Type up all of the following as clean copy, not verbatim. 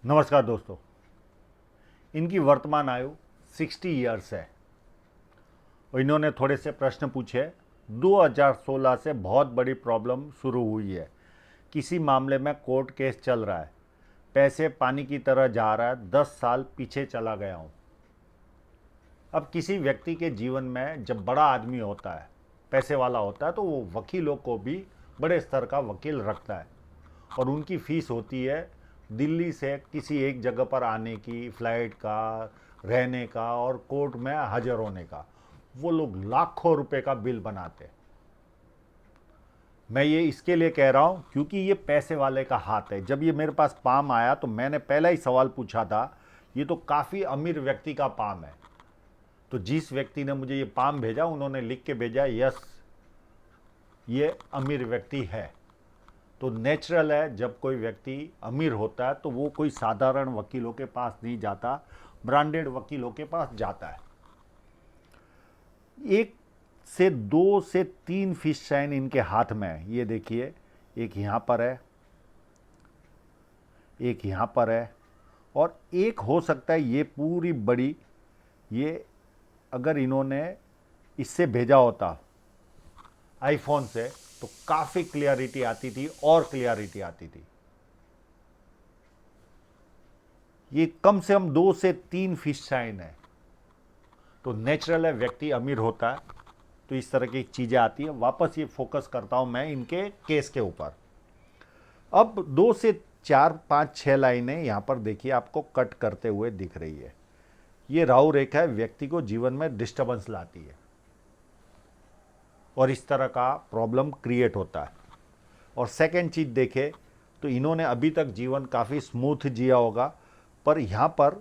नमस्कार दोस्तों। इनकी वर्तमान आयु 60 ईयर्स है और इन्होंने थोड़े से प्रश्न पूछे। 2016 से बहुत बड़ी प्रॉब्लम शुरू हुई है। किसी मामले में कोर्ट केस चल रहा है, पैसे पानी की तरह जा रहा है, 10 साल पीछे चला गया हूँ। अब किसी व्यक्ति के जीवन में जब बड़ा आदमी होता है, पैसे वाला होता है, तो वो वकीलों को भी बड़े स्तर का वकील रखता है और उनकी फीस होती है दिल्ली से किसी एक जगह पर आने की, फ्लाइट का, रहने का और कोर्ट में हाजिर होने का। वो लोग लाखों रुपए का बिल बनाते हैं। मैं ये इसके लिए कह रहा हूँ क्योंकि ये पैसे वाले का हाथ है। जब ये मेरे पास पाम आया तो मैंने पहला ही सवाल पूछा था, ये तो काफ़ी अमीर व्यक्ति का पाम है। तो जिस व्यक्ति ने मुझे ये पाम भेजा उन्होंने लिख के भेजा, यस ये अमीर व्यक्ति है। तो नेचुरल है, जब कोई व्यक्ति अमीर होता है तो वो कोई साधारण वकीलों के पास नहीं जाता, ब्रांडेड वकीलों के पास जाता है। एक से 2 से 3 फिश साइन इनके हाथ में है। ये देखिए, एक यहाँ पर है, एक यहाँ पर है और एक हो सकता है ये पूरी बड़ी, ये अगर इन्होंने इससे भेजा होता आईफोन से तो काफ़ी क्लियरिटी आती थी और क्लियरिटी आती थी। ये कम से कम 2 से 3 फिश साइन है। तो नेचुरल है, व्यक्ति अमीर होता है तो इस तरह की चीज़ें आती है। वापस ये फोकस करता हूं मैं इनके केस के ऊपर। अब 2 से 4 5 6 लाइनें यहाँ पर देखिए आपको कट करते हुए दिख रही है। ये राहु रेखा है, व्यक्ति को जीवन में डिस्टर्बेंस लाती है और इस तरह का प्रॉब्लम क्रिएट होता है। और सेकेंड चीज़ देखें तो इन्होंने अभी तक जीवन काफ़ी स्मूथ जिया होगा, पर यहाँ पर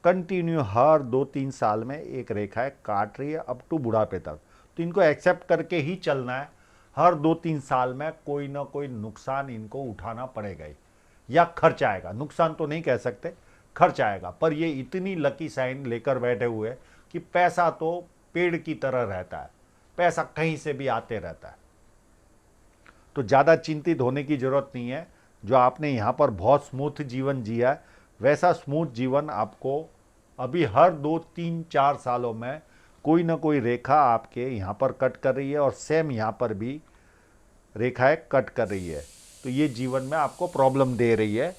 कंटिन्यू हर 2-3 साल में एक रेखा है काट रही है अप टू बुढ़ापे तक। तो इनको एक्सेप्ट करके ही चलना है। हर 2-3 साल में कोई ना कोई नुकसान इनको उठाना पड़ेगा ही, या खर्च आएगा। नुकसान तो नहीं कह सकते, खर्च आएगा। पर ये इतनी लकी साइन लेकर बैठे हुए कि पैसा तो पेड़ की तरह रहता है, पैसा कहीं से भी आते रहता है। तो ज़्यादा चिंतित होने की ज़रूरत नहीं है। जो आपने यहाँ पर बहुत स्मूथ जीवन जिया है, वैसा स्मूथ जीवन आपको अभी हर 2-3-4 सालों में कोई ना कोई रेखा आपके यहाँ पर कट कर रही है और सेम यहाँ पर भी रेखाएं कट कर रही है। तो ये जीवन में आपको प्रॉब्लम दे रही है,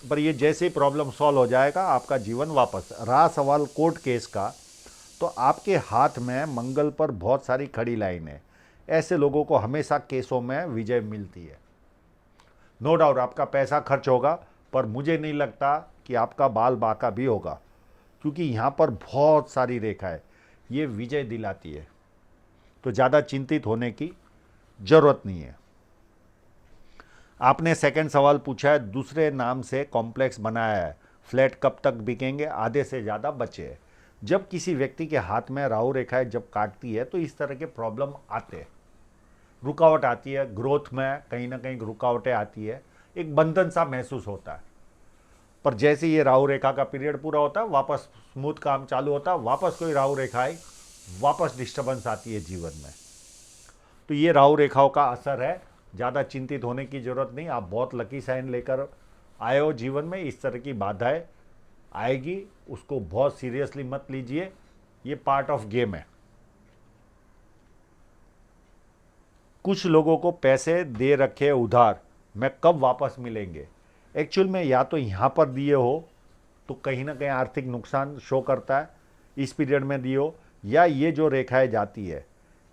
पर ये जैसे ही प्रॉब्लम सॉल्व हो जाएगा आपका जीवन वापस। रहा सवाल कोर्ट केस का, तो आपके हाथ में मंगल पर बहुत सारी खड़ी लाइन है। ऐसे लोगों को हमेशा केसों में विजय मिलती है। नो डाउट आपका पैसा खर्च होगा, पर मुझे नहीं लगता कि आपका बाल बाका भी होगा, क्योंकि यहाँ पर बहुत सारी रेखा है, ये विजय दिलाती है। तो ज़्यादा चिंतित होने की ज़रूरत नहीं है। आपने सेकंड सवाल पूछा है, दूसरे नाम से कॉम्प्लेक्स बनाया है, फ्लैट कब तक बिकेंगे, आधे से ज़्यादा बचे हैं। जब किसी व्यक्ति के हाथ में राहु रेखाएं जब काटती है तो इस तरह के प्रॉब्लम आते हैं, रुकावट आती है, ग्रोथ में कहीं ना कहीं रुकावटें आती है, एक बंधन सा महसूस होता है। पर जैसे ये राहु रेखा का पीरियड पूरा होता है, वापस स्मूथ काम चालू होता है, वापस कोई राहु रेखा आई, वापस डिस्टर्बेंस आती है जीवन में। तो ये राहु रेखाओं का असर है, ज़्यादा चिंतित होने की ज़रूरत नहीं। आप बहुत लकी साइन लेकर आए हो जीवन में, इस तरह की बाधाएं आएगी, उसको बहुत सीरियसली मत लीजिए, ये पार्ट ऑफ गेम है। कुछ लोगों को पैसे दे रखे उधार, मैं कब वापस मिलेंगे। एक्चुअल में या तो यहाँ पर दिए हो तो कहीं ना कहीं आर्थिक नुकसान शो करता है, इस पीरियड में दिए हो, या ये जो रेखाएं जाती है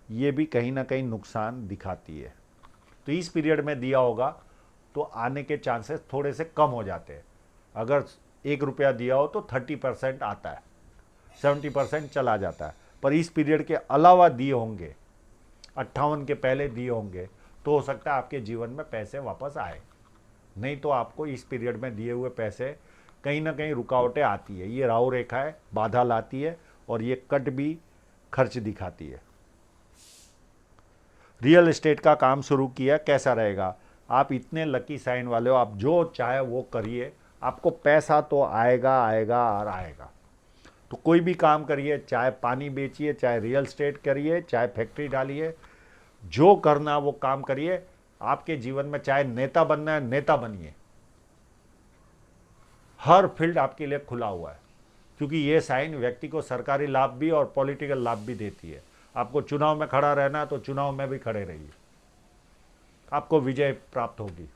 ये भी कहीं ना कहीं नुकसान दिखाती है। तो इस पीरियड में दिया होगा तो आने के चांसेस थोड़े से कम हो जाते हैं। अगर 1 रुपया दिया हो तो 30% आता है, 70% चला जाता है। पर इस पीरियड के अलावा दिए होंगे, 58 के पहले दिए होंगे, तो हो सकता है आपके जीवन में पैसे वापस आए। नहीं तो आपको इस पीरियड में दिए हुए पैसे कहीं ना कहीं रुकावटें आती है। ये राहु रेखा है, बाधा लाती है और ये कट भी खर्च दिखाती है। रियल एस्टेट का काम शुरू किया, कैसा रहेगा। आप इतने लकी साइन वाले हो, आप जो चाहे वो करिए, आपको पैसा तो आएगा आएगा और आएगा। तो कोई भी काम करिए, चाहे पानी बेचिए, चाहे रियल एस्टेट करिए, चाहे फैक्ट्री डालिए, जो करना वो काम करिए। आपके जीवन में चाहे नेता बनना है, नेता बनिए। हर फील्ड आपके लिए खुला हुआ है, क्योंकि ये साइन व्यक्ति को सरकारी लाभ भी और पॉलिटिकल लाभ भी देती है। आपको चुनाव में खड़ा रहना है तो चुनाव में भी खड़े रहिए, आपको विजय प्राप्त होगी।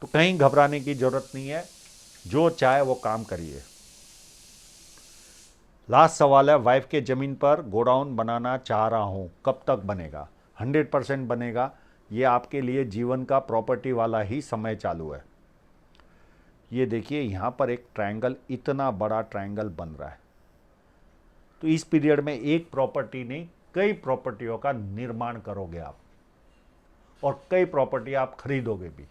तो कहीं घबराने की जरूरत नहीं है, जो चाहे वो काम करिए। लास्ट सवाल है, वाइफ के जमीन पर गोडाउन बनाना चाह रहा हूं, कब तक बनेगा? 100% बनेगा। ये आपके लिए जीवन का प्रॉपर्टी वाला ही समय चालू है। ये देखिए यहां पर एक ट्रायंगल, इतना बड़ा ट्रायंगल बन रहा है। तो इस पीरियड में एक प्रॉपर्टी नहीं, कई प्रॉपर्टियों का निर्माण करोगे आप, और कई प्रॉपर्टी आप खरीदोगे भी।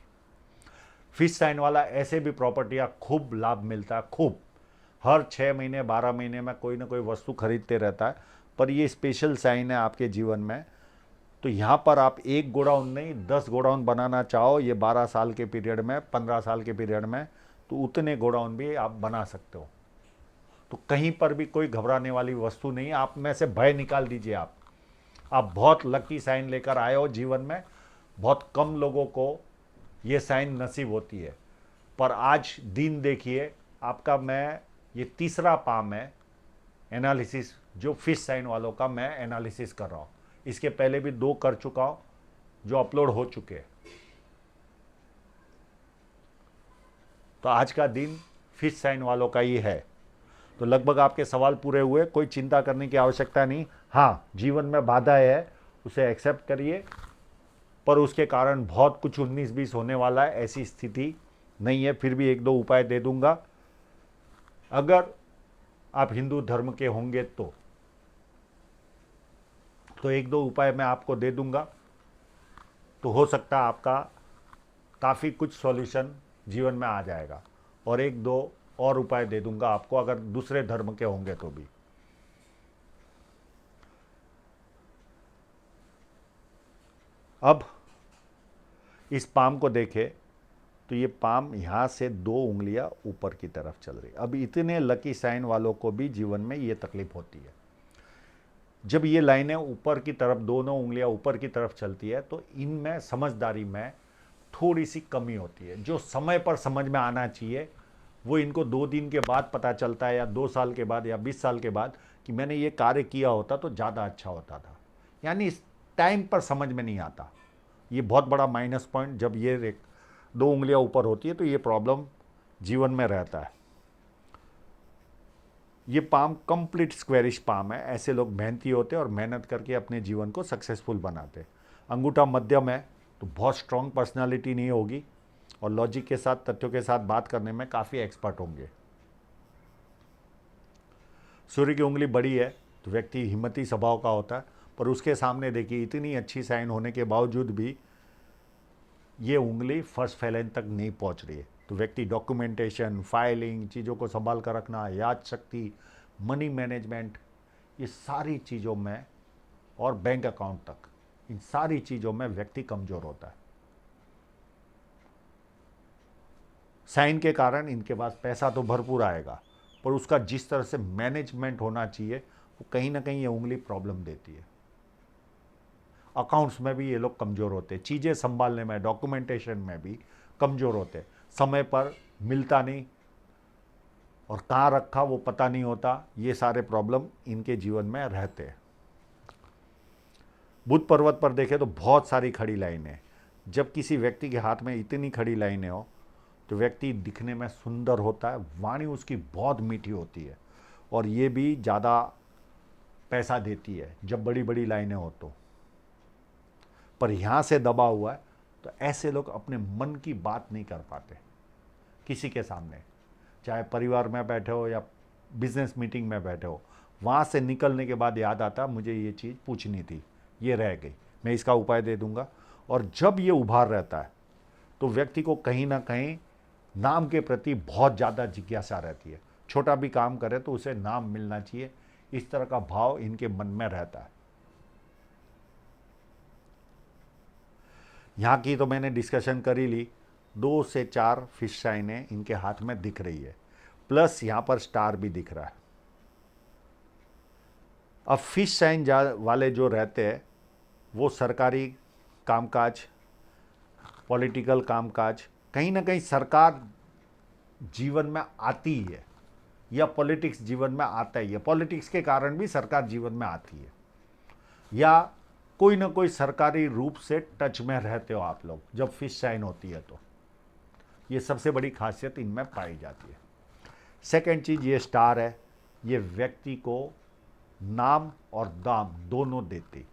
फिश साइन वाला ऐसे भी प्रॉपर्टियां खूब लाभ मिलता है, खूब। हर 6 महीने 12 महीने में कोई ना कोई वस्तु खरीदते रहता है, पर ये स्पेशल साइन है आपके जीवन में। तो यहाँ पर आप एक गोडाउन नहीं 10 गोडाउन बनाना चाहो, ये 12 साल के पीरियड में, 15 साल के पीरियड में, तो उतने गोडाउन भी आप बना सकते हो। तो कहीं पर भी कोई घबराने वाली वस्तु नहीं है। आप में से भय निकाल दीजिए। आप बहुत लकी साइन लेकर आए हो जीवन में। बहुत कम लोगों को ये साइन नसीब होती है, पर आज दिन देखिए आपका। मैं ये तीसरा पाम है एनालिसिस, जो फिश साइन वालों का मैं एनालिसिस कर रहा हूँ। इसके पहले भी 2 कर चुका हूँ जो अपलोड हो चुके हैं। तो आज का दिन फिश साइन वालों का ही है। तो लगभग आपके सवाल पूरे हुए, कोई चिंता करने की आवश्यकता नहीं। हाँ, जीवन में बाधाएं है, उसे एक्सेप्ट करिए, पर उसके कारण बहुत कुछ 19-20 होने वाला है, ऐसी स्थिति नहीं है। फिर भी 1-2 उपाय दे दूंगा। अगर आप हिंदू धर्म के होंगे तो 1-2 उपाय मैं आपको दे दूंगा, तो हो सकता है आपका काफ़ी कुछ सॉल्यूशन जीवन में आ जाएगा। और 1-2 और उपाय दे दूंगा आपको, अगर दूसरे धर्म के होंगे तो भी। अब इस पाम को देखें तो ये पाम यहाँ से 2 उंगलियां ऊपर की तरफ चल रही। अब इतने लकी साइन वालों को भी जीवन में ये तकलीफ होती है। जब ये लाइनें ऊपर की तरफ, दोनों उंगलियां ऊपर की तरफ चलती है, तो इनमें समझदारी में थोड़ी सी कमी होती है। जो समय पर समझ में आना चाहिए वो इनको 2 दिन के बाद पता चलता है, या 2 साल के बाद, या 20 साल के बाद, कि मैंने ये कार्य किया होता तो ज़्यादा अच्छा होता था। यानी इस टाइम पर समझ में नहीं आता। ये बहुत बड़ा माइनस पॉइंट, जब ये 2 उंगलियां ऊपर होती है तो ये प्रॉब्लम जीवन में रहता है। ये पाम कंप्लीट स्क्वेरिश पाम है। ऐसे लोग मेहनती होते हैं और मेहनत करके अपने जीवन को सक्सेसफुल बनाते हैं। अंगूठा मध्यम है, तो बहुत स्ट्रांग पर्सनालिटी नहीं होगी, और लॉजिक के साथ, तथ्यों के साथ बात करने में काफ़ी एक्सपर्ट होंगे। सूर्य की उंगली बड़ी है तो व्यक्ति हिम्मती स्वभाव का होता है, पर उसके सामने देखिए इतनी अच्छी साइन होने के बावजूद भी ये उंगली फर्स्ट फैलेन तक नहीं पहुंच रही है। तो व्यक्ति डॉक्यूमेंटेशन, फाइलिंग, चीज़ों को संभाल कर रखना, याद शक्ति, मनी मैनेजमेंट, ये सारी चीज़ों में, और बैंक अकाउंट तक, इन सारी चीज़ों में व्यक्ति कमज़ोर होता है। साइन के कारण इनके पास पैसा तो भरपूर आएगा, पर उसका जिस तरह से मैनेजमेंट होना चाहिए वो कहीं ना कहीं ये उंगली प्रॉब्लम देती है। अकाउंट्स में भी ये लोग कमज़ोर होते हैं, चीज़ें संभालने में, डॉक्यूमेंटेशन में भी कमज़ोर होते हैं। समय पर मिलता नहीं, और कहाँ रखा वो पता नहीं होता। ये सारे प्रॉब्लम इनके जीवन में रहते हैं। बुध पर्वत पर देखें तो बहुत सारी खड़ी लाइनें। जब किसी व्यक्ति के हाथ में इतनी खड़ी लाइनें हो तो व्यक्ति दिखने में सुंदर होता है, वाणी उसकी बहुत मीठी होती है, और ये भी ज़्यादा पैसा देती है जब बड़ी बड़ी लाइनें हो तो। पर यहाँ से दबा हुआ है, तो ऐसे लोग अपने मन की बात नहीं कर पाते किसी के सामने, चाहे परिवार में बैठे हो या बिजनेस मीटिंग में बैठे हो। वहाँ से निकलने के बाद याद आता मुझे ये चीज़ पूछनी थी, ये रह गई, मैं इसका उपाय दे दूंगा। और जब ये उभार रहता है तो व्यक्ति को कहीं ना कहीं नाम के प्रति बहुत ज़्यादा जिज्ञासा रहती है। छोटा भी काम करे तो उसे नाम मिलना चाहिए, इस तरह का भाव इनके मन में रहता है। यहाँ की तो मैंने डिस्कशन कर ही ली। 2 से 4 फिश साइनें इनके हाथ में दिख रही है, प्लस यहाँ पर स्टार भी दिख रहा है। अब फिश साइन वाले जो रहते हैं वो सरकारी कामकाज, पॉलिटिकल कामकाज, कहीं ना कहीं सरकार जीवन में आती है, या पॉलिटिक्स जीवन में आता ही है, पॉलिटिक्स के कारण भी सरकार जीवन में आती है, या कोई ना कोई सरकारी रूप से टच में रहते हो आप लोग जब फिश साइन होती है, तो ये सबसे बड़ी खासियत इनमें पाई जाती है। सेकंड चीज़, ये स्टार है, ये व्यक्ति को नाम और दाम दोनों देती,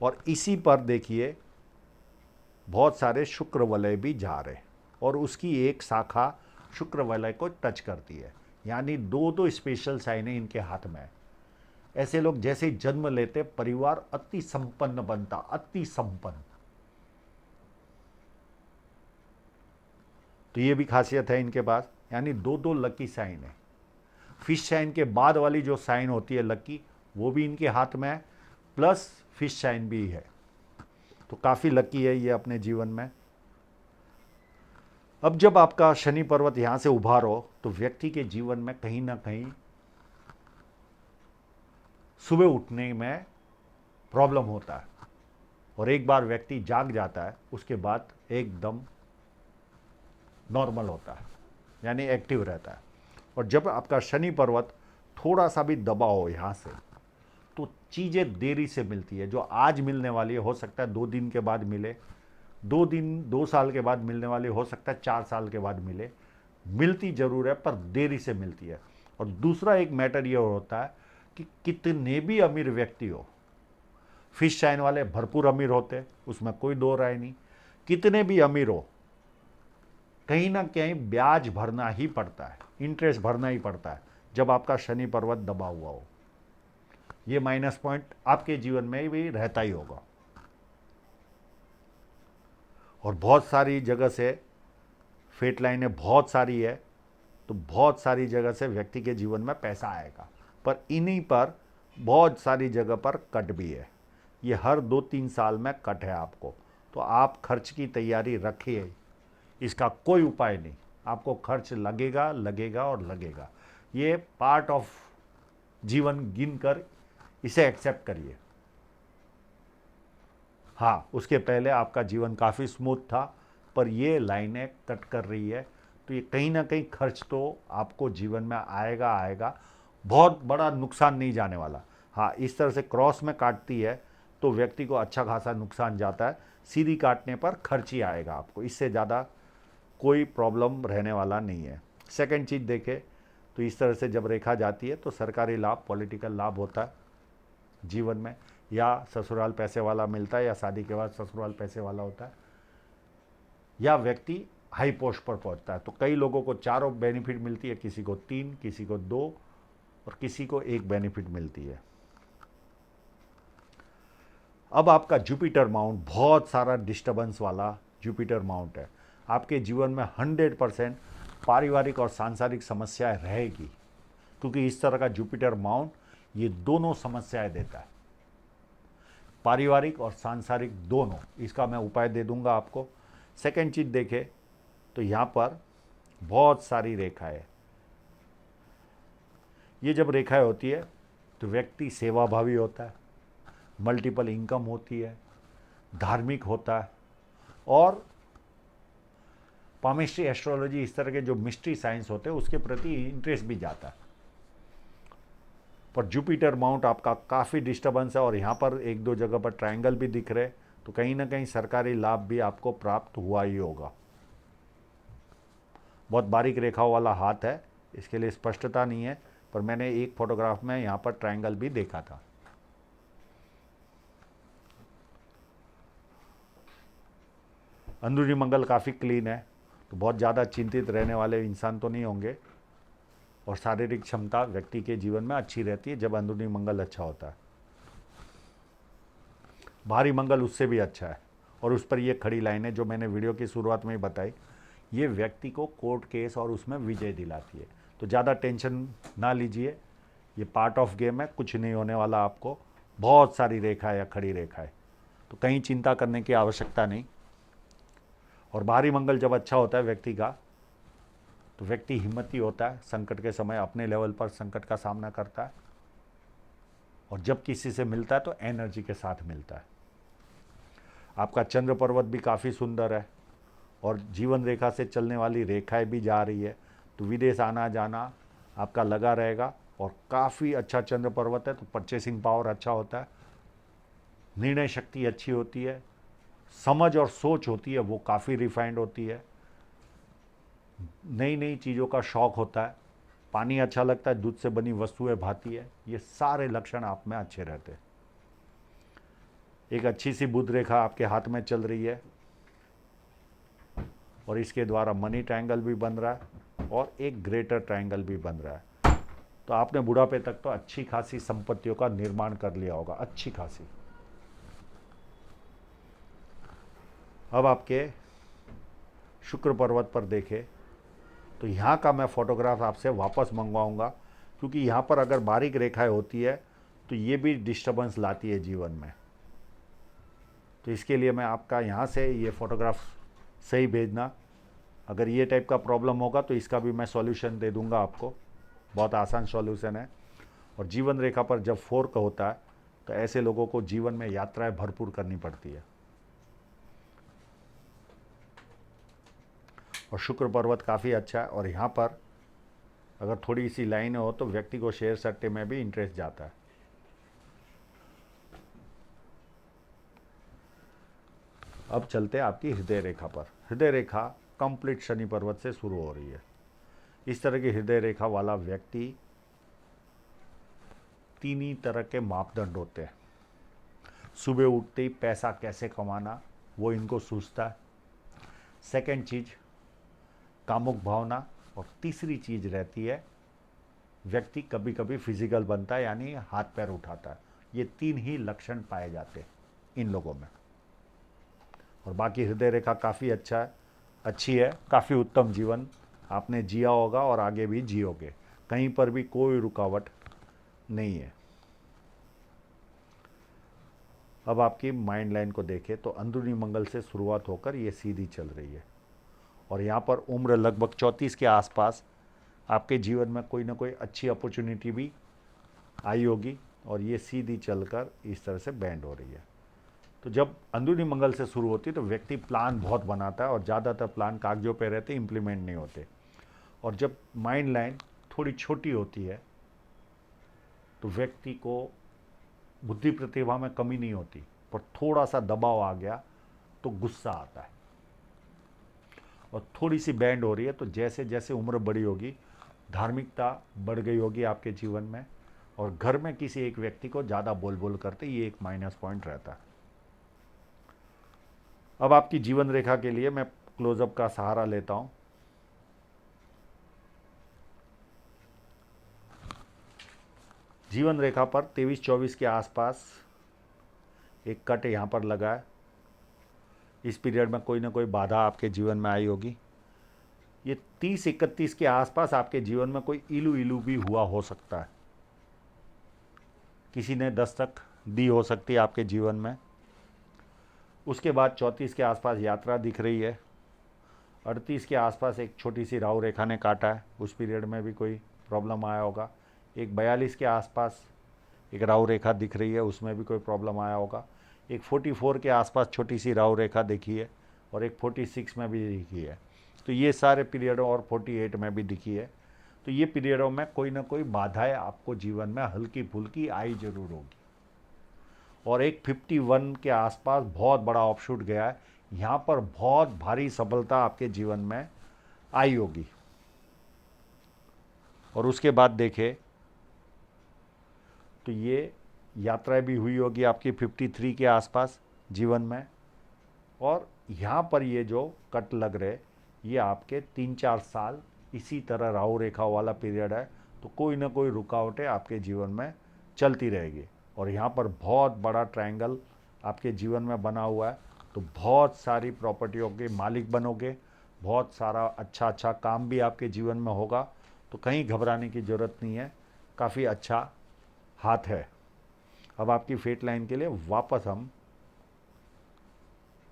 और इसी पर देखिए बहुत सारे शुक्र वलय भी जा रहे, और उसकी एक शाखा शुक्र वलय को टच करती है, यानी दो स्पेशल साइन है इनके हाथ में। ऐसे लोग जैसे ही जन्म लेते परिवार अति संपन्न बनता, अति संपन्न। तो ये भी खासियत है इनके पास, यानी दो लकी साइन है। फिश साइन के बाद वाली जो साइन होती है लकी, वो भी इनके हाथ में है, प्लस फिश साइन भी है, तो काफ़ी लकी है ये अपने जीवन में। अब जब आपका शनि पर्वत यहाँ से उभारो तो व्यक्ति के जीवन में कहीं ना कहीं सुबह उठने में प्रॉब्लम होता है, और एक बार व्यक्ति जाग जाता है उसके बाद एकदम नॉर्मल होता है, यानी एक्टिव रहता है। और जब आपका शनि पर्वत थोड़ा सा भी दबा हो यहाँ से, तो चीज़ें देरी से मिलती है। जो आज मिलने वाली है हो सकता है 2 दिन के बाद मिले, 2 साल के बाद मिलने वाली हो सकता है 4 साल के बाद मिले, मिलती ज़रूर है पर देरी से मिलती है। और दूसरा एक मैटर ये होता है कि कितने भी अमीर व्यक्ति हो, फिश साइन वाले भरपूर अमीर होते, उसमें कोई दो राय नहीं, कितने भी अमीर हो कहीं ना कहीं ब्याज भरना ही पड़ता है, इंटरेस्ट भरना ही पड़ता है जब आपका शनि पर्वत दबा हुआ हो। ये माइनस पॉइंट आपके जीवन में भी रहता ही होगा। और बहुत सारी जगह से फेट लाइनें बहुत सारी है, तो बहुत सारी जगह से व्यक्ति के जीवन में पैसा आएगा, पर इन्हीं पर बहुत सारी जगह पर कट भी है। ये हर 2-3 साल में कट है आपको, तो आप खर्च की तैयारी रखिए, इसका कोई उपाय नहीं, आपको खर्च लगेगा लगेगा और लगेगा। ये पार्ट ऑफ जीवन गिनकर इसे एक्सेप्ट करिए। हाँ, उसके पहले आपका जीवन काफ़ी स्मूथ था, पर ये लाइनें कट कर रही है, तो ये कहीं ना कहीं खर्च तो आपको जीवन में आएगा आएगा, बहुत बड़ा नुकसान नहीं जाने वाला। हाँ, इस तरह से क्रॉस में काटती है तो व्यक्ति को अच्छा खासा नुकसान जाता है, सीधी काटने पर खर्च ही आएगा आपको, इससे ज़्यादा कोई प्रॉब्लम रहने वाला नहीं है। सेकंड चीज़ देखें तो इस तरह से जब रेखा जाती है तो सरकारी लाभ, पॉलिटिकल लाभ होता है जीवन में, या ससुराल पैसे वाला मिलता है, या शादी के बाद ससुराल पैसे वाला होता है, या व्यक्ति हाई पोस्ट पर पहुंचता है। तो कई लोगों को 4 बेनिफिट मिलती है, किसी को 3, किसी को 2 और किसी को 1 बेनिफिट मिलती है। अब आपका जुपिटर माउंट बहुत सारा डिस्टर्बेंस वाला जुपिटर माउंट है, आपके जीवन में 100% पारिवारिक और सांसारिक समस्याएं रहेगी, क्योंकि इस तरह का जुपिटर माउंट ये दोनों समस्याएं देता है, पारिवारिक और सांसारिक दोनों। इसका मैं उपाय दे दूंगा आपको। सेकंड चीज़ देखें तो यहाँ पर बहुत सारी रेखाएं, ये जब रेखाएं होती है तो व्यक्ति सेवाभावी होता है, मल्टीपल इनकम होती है, धार्मिक होता है, और पामिस्ट्री, एस्ट्रोलॉजी, इस तरह के जो मिस्ट्री साइंस होते हैं उसके प्रति इंटरेस्ट भी जाता है। पर जुपिटर माउंट आपका काफ़ी डिस्टर्बेंस है, और यहाँ पर 1-2 जगह पर ट्रायंगल भी दिख रहे, तो कहीं ना कहीं सरकारी लाभ भी आपको प्राप्त हुआ ही होगा। बहुत बारीक रेखाओं वाला हाथ है, इसके लिए स्पष्टता नहीं है, पर मैंने एक फोटोग्राफ में यहाँ पर ट्रायंगल भी देखा था। अंदरूनी मंगल काफ़ी क्लीन है, तो बहुत ज़्यादा चिंतित रहने वाले इंसान तो नहीं होंगे, और शारीरिक क्षमता व्यक्ति के जीवन में अच्छी रहती है जब अंदरूनी मंगल अच्छा होता है। बाहरी मंगल उससे भी अच्छा है, और उस पर ये खड़ी लाइनें जो मैंने वीडियो की शुरुआत में ही बताई, ये व्यक्ति को कोर्ट केस और उसमें विजय दिलाती है। तो ज़्यादा टेंशन ना लीजिए, ये पार्ट ऑफ गेम है, कुछ नहीं होने वाला आपको। बहुत सारी रेखा या खड़ी रेखा है, तो कहीं चिंता करने की आवश्यकता नहीं। और बाहरी मंगल जब अच्छा होता है व्यक्ति का, तो व्यक्ति हिम्मती होता है, संकट के समय अपने लेवल पर संकट का सामना करता है, और जब किसी से मिलता है तो एनर्जी के साथ मिलता है। आपका चंद्र पर्वत भी काफ़ी सुंदर है, और जीवन रेखा से चलने वाली रेखाएं भी जा रही है, तो विदेश आना जाना आपका लगा रहेगा। और काफ़ी अच्छा चंद्र पर्वत है, तो परचेसिंग पावर अच्छा होता है, निर्णय शक्ति अच्छी होती है, समझ और सोच होती है वो काफ़ी रिफाइंड होती है, नई नई चीज़ों का शौक होता है, पानी अच्छा लगता है, दूध से बनी वस्तुएं भाती है। ये सारे लक्षण आप में अच्छे रहते हैं। एक अच्छी सी बुध रेखा आपके हाथ में चल रही है और इसके द्वारा मनी ट्रायंगल भी बन रहा है और एक ग्रेटर ट्रायंगल भी बन रहा है। तो आपने बुढ़ापे तक तो अच्छी खासी संपत्तियों का निर्माण कर लिया होगा, अच्छी खासी। अब आपके शुक्र पर्वत पर देखें तो यहाँ का मैं फोटोग्राफ आपसे वापस मंगवाऊंगा, क्योंकि यहाँ पर अगर बारीक रेखाएं होती है तो ये भी डिस्टर्बेंस लाती है जीवन में। तो इसके लिए मैं आपका यहाँ से ये फ़ोटोग्राफ सही भेजना। अगर ये टाइप का प्रॉब्लम होगा तो इसका भी मैं सॉल्यूशन दे दूंगा आपको, बहुत आसान सॉल्यूशन है। और जीवन रेखा पर जब फोर्क होता है तो ऐसे लोगों को जीवन में यात्राएं भरपूर करनी पड़ती है। और शुक्र पर्वत काफ़ी अच्छा है, और यहाँ पर अगर थोड़ी सी लाइन हो तो व्यक्ति को शेयर सट्टे में भी इंटरेस्ट जाता है। अब चलते हैं आपकी हृदय रेखा पर। हृदय रेखा कंप्लीट शनि पर्वत से शुरू हो रही है। इस तरह की हृदय रेखा वाला व्यक्ति तीन ही तरह के मापदंड होते हैं। सुबह उठते ही पैसा कैसे कमाना वो इनको सूझता है। सेकंड चीज़ कामुक भावना, और तीसरी चीज़ रहती है व्यक्ति कभी कभी फिजिकल बनता है, यानी हाथ पैर उठाता है। ये तीन ही लक्षण पाए जाते हैं इन लोगों में। और बाकी हृदय रेखा काफ़ी अच्छी है, काफ़ी उत्तम जीवन आपने जिया होगा और आगे भी जियोगे, कहीं पर भी कोई रुकावट नहीं है। अब आपकी माइंड लाइन को देखें तो अंदरूनी मंगल से शुरुआत होकर ये सीधी चल रही है, और यहाँ पर उम्र लगभग 34 के आसपास आपके जीवन में कोई ना कोई अच्छी अपॉर्चुनिटी भी आई होगी, और ये सीधी चलकर इस तरह से बैंड हो रही है। तो जब अंदरूनी मंगल से शुरू होती है तो व्यक्ति प्लान बहुत बनाता है, और ज़्यादातर प्लान कागजों पे रहते, इम्प्लीमेंट नहीं होते। और जब माइंड लाइन थोड़ी छोटी होती है तो व्यक्ति को बुद्धि प्रतिभा में कमी नहीं होती, पर थोड़ा सा दबाव आ गया तो गुस्सा आता है। और थोड़ी सी बैंड हो रही है तो जैसे जैसे उम्र बड़ी होगी धार्मिकता बढ़ गई होगी आपके जीवन में, और घर में किसी एक व्यक्ति को ज़्यादा बोल बोल करते, ये एक माइनस पॉइंट रहता है। अब आपकी जीवन रेखा के लिए मैं क्लोजअप का सहारा लेता हूं। जीवन रेखा पर 23-24 के आसपास एक कट यहाँ पर लगा है। इस पीरियड में कोई ना कोई बाधा आपके जीवन में आई होगी। ये 30-31 के आसपास आपके जीवन में कोई इलू इलू भी हुआ हो सकता है, किसी ने दस्तक दी हो सकती है आपके जीवन में। उसके बाद 34 के आसपास यात्रा दिख रही है। 38 के आसपास एक छोटी सी राहु रेखा ने काटा है, उस पीरियड में भी कोई प्रॉब्लम आया होगा। एक 42 के आसपास एक राहु रेखा दिख रही है, उसमें भी कोई प्रॉब्लम आया होगा। एक 44 के आसपास छोटी सी राहु रेखा दिखी है, और एक 46 में भी दिखी है। तो ये सारे पीरियडों, और 48 में भी दिखी है। तो ये पीरियडों में कोई ना कोई बाधाएं आपको जीवन में हल्की फुल्की आई जरूर होगी। और एक 51 के आसपास बहुत बड़ा ऑफशूट गया है, यहाँ पर बहुत भारी सफलता आपके जीवन में आई होगी। और उसके बाद देखें तो ये यात्राएं भी हुई होगी आपकी 53 के आसपास जीवन में। और यहाँ पर ये जो कट लग रहे, ये आपके 3-4 साल इसी तरह राहु रेखा वाला पीरियड है। तो कोई ना कोई रुकावटें आपके जीवन में चलती रहेगी। और यहाँ पर बहुत बड़ा ट्रायंगल आपके जीवन में बना हुआ है, तो बहुत सारी प्रॉपर्टियों के मालिक बनोगे, बहुत सारा अच्छा अच्छा काम भी आपके जीवन में होगा। तो कहीं घबराने की ज़रूरत नहीं है, काफ़ी अच्छा हाथ है। अब आपकी फेट लाइन के लिए वापस हम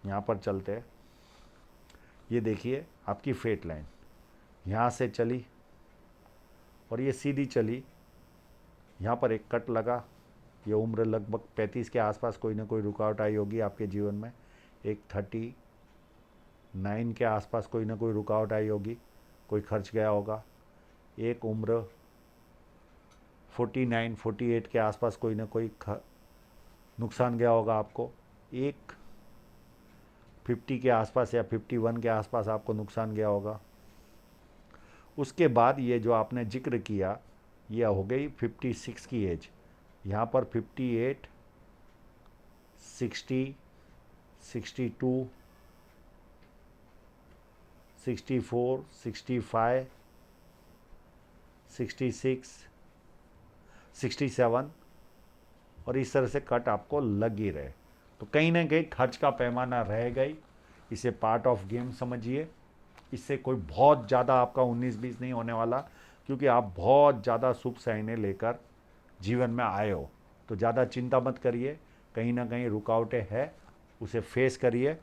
यहाँ पर चलते हैं। ये देखिए आपकी फेट लाइन यहाँ से चली और ये सीधी चली, यहाँ पर एक कट लगा। ये उम्र लगभग 35 के आसपास कोई ना कोई रुकावट आई होगी आपके जीवन में। एक 39 के आसपास कोई ना कोई रुकावट आई होगी, कोई खर्च गया होगा। एक उम्र 49 48 के आसपास कोई ना कोई नुकसान गया होगा आपको, एक 50 के आसपास या 51 के आसपास आपको नुकसान गया होगा। उसके बाद ये जो आपने जिक्र किया ये हो गई 56 की एज, यहाँ पर 58, 60, 62, 64, 65, 66, 67 और इस तरह से कट आपको लग ही रहे। तो कहीं ना कहीं खर्च का पैमाना रहेगा ही, इसे पार्ट ऑफ गेम समझिए। इससे कोई बहुत ज़्यादा आपका 19-20 नहीं होने वाला, क्योंकि आप बहुत ज़्यादा शुभ साइने लेकर जीवन में आए हो। तो ज़्यादा चिंता मत करिए, कहीं ना कहीं रुकावटें है, उसे फेस करिए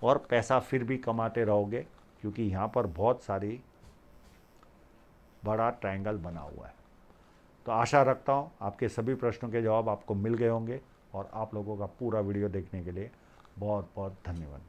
और पैसा फिर भी कमाते रहोगे, क्योंकि यहाँ पर बहुत सारी बड़ा ट्रायंगल बना हुआ है। तो आशा रखता हूँ आपके सभी प्रश्नों के जवाब आपको मिल गए होंगे, और आप लोगों का पूरा वीडियो देखने के लिए बहुत बहुत धन्यवाद।